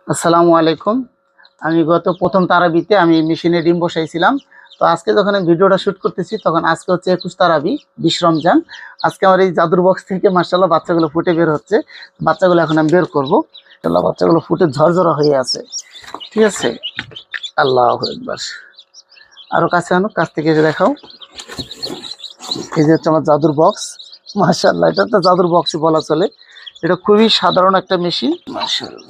আসসালামু আলাইকুম। আমি গত প্রথম তারাবিতে আমি মেশিনে ডিম বসাইছিলাম। তো আজকে যখন আমি ভিডিওটা শুট করতেছি তখন আজকে হচ্ছে ২১ তারাবি ২০ রমজান। আজকে আমার এই জাদুর বক্স থেকে মাশাআল্লাহ বাচ্চাগুলো ফুটে বের হচ্ছে। বাচ্চাগুলো এখন আমি বের করব। মাশাআল্লাহ বাচ্চাগুলো ফুটে ঝরঝরা হয়ে আছে। ঠিক আছে? আল্লাহু আকবার। আরো কাছে আনো, কাছ থেকে এসে দেখাও। এই যে হচ্ছে আমার জাদুর বক্স। মাশাআল্লাহ এটা তো জাদুর বক্সই বলা চলে। এটা খুবই সাধারণ একটা মেশিন। মাশাআল্লাহ।